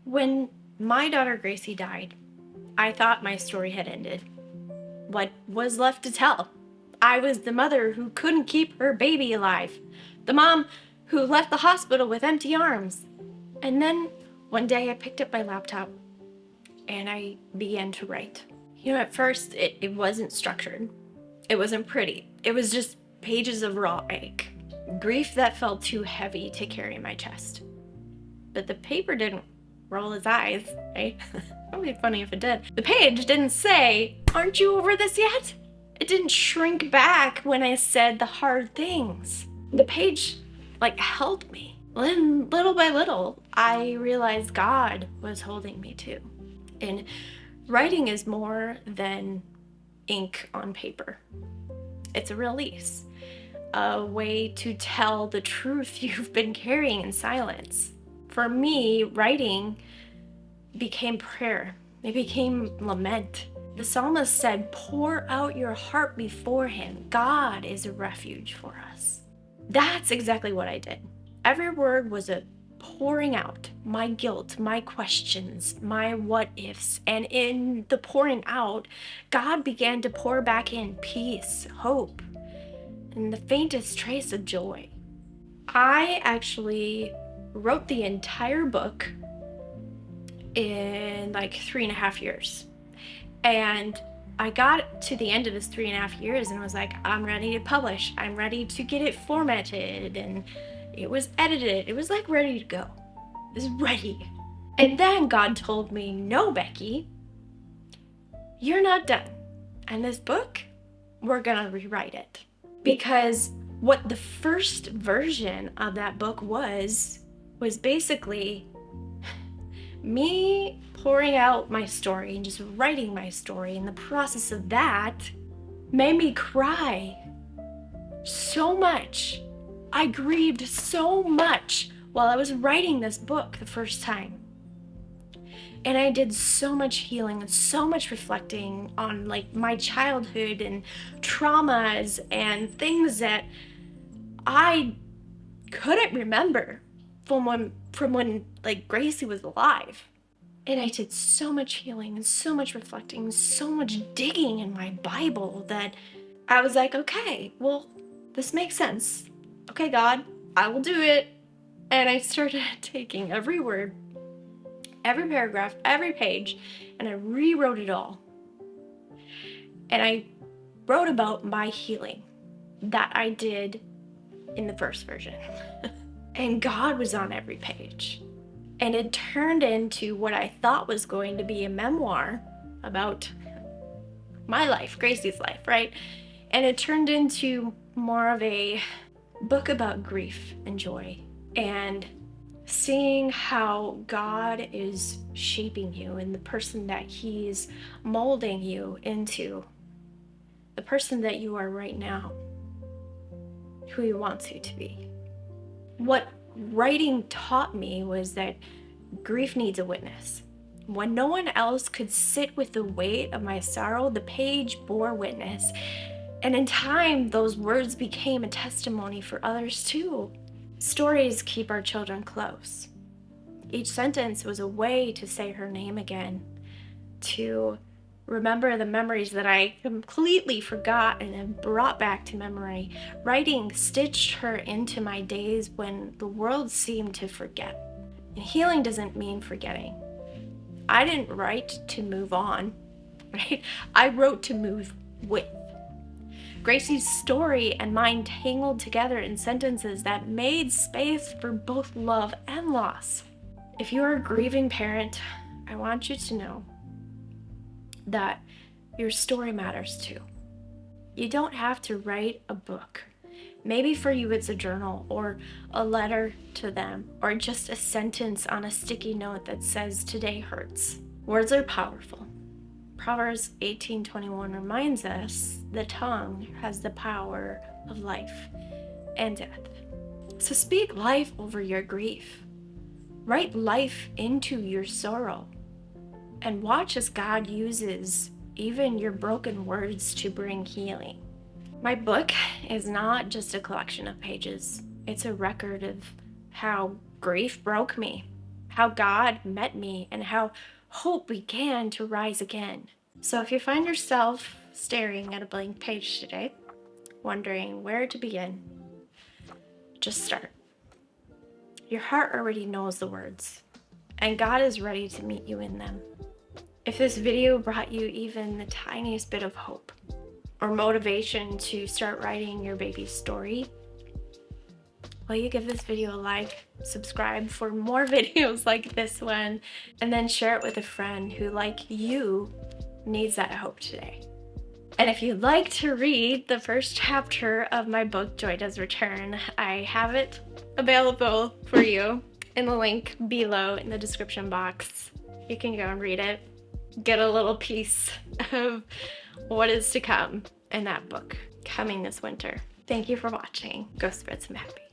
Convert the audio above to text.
When my daughter Gracie died, I thought my story had ended. What was left to tell? I was the mother who couldn't keep her baby alive, the mom who left the hospital with empty arms. And then one day I picked up my laptop and I began to write. At first it wasn't structured. It wasn't pretty. It was just pages of raw ache. Grief that felt too heavy to carry in my chest. But the paper didn't roll his eyes, right? Probably funny if it did. The page didn't say, "Aren't you over this yet?" It didn't shrink back when I said the hard things. The page, held me. Then, little by little, I realized God was holding me too. And writing is more than ink on paper. It's a release, a way to tell the truth you've been carrying in silence. For me, writing became prayer. It became lament. The psalmist said, "Pour out your heart before him. God is a refuge for us." That's exactly what I did. Every word was a pouring out my guilt, my questions, my what ifs. And in the pouring out, God began to pour back in peace, hope, and the faintest trace of joy. I actually wrote the entire book in 3.5 years. And I got to the end of this 3.5 years and was like, I'm ready to publish. I'm ready to get it formatted. And it was edited. It was ready to go. It was ready. And then God told me, "No, Becky, you're not done. And this book, we're gonna rewrite it." Because what the first version of that book was basically me pouring out my story and just writing my story. And the process of that made me cry so much. I grieved so much while I was writing this book the first time. And I did so much healing and so much reflecting on my childhood and traumas and things that I couldn't remember from when Gracie was alive. And I did so much healing and so much reflecting and so much digging in my Bible that I was like, okay, well, this makes sense. Okay, God, I will do it. And I started taking every word, every paragraph, every page, and I rewrote it all. And I wrote about my healing that I did in the first version. And God was on every page. And it turned into what I thought was going to be a memoir about my life, Gracie's life, right? And it turned into more of a book about grief and joy and seeing how God is shaping you and the person that he's molding you into, the person that you are right now, who he wants you to be. What writing taught me was that grief needs a witness. When no one else could sit with the weight of my sorrow, the page bore witness. And in time, those words became a testimony for others too. Stories keep our children close. Each sentence was a way to say her name again, to remember the memories that I completely forgot and have brought back to memory. Writing stitched her into my days when the world seemed to forget. And healing doesn't mean forgetting. I didn't write to move on, right? I wrote to move with. Gracie's story and mine tangled together in sentences that made space for both love and loss. If you're a grieving parent, I want you to know that your story matters too. You don't have to write a book. Maybe for you it's a journal or a letter to them or just a sentence on a sticky note that says, "Today hurts." Words are powerful. Proverbs 18:21 reminds us the tongue has the power of life and death. So speak life over your grief. Write life into your sorrow. And watch as God uses even your broken words to bring healing. My book is not just a collection of pages. It's a record of how grief broke me, how God met me, and how hope began to rise again. So if you find yourself staring at a blank page today, wondering where to begin, just start. Your heart already knows the words, and God is ready to meet you in them. If this video brought you even the tiniest bit of hope or motivation to start writing your baby's story, will you give this video a like, subscribe for more videos like this one, and then share it with a friend who, like you, needs that hope today. And if you'd like to read the first chapter of my book, Joy Does Return, I have it available for you in the link below in the description box. You can go and read it, get a little piece of what is to come in that book coming this winter. Thank you for watching. Go spread some happy.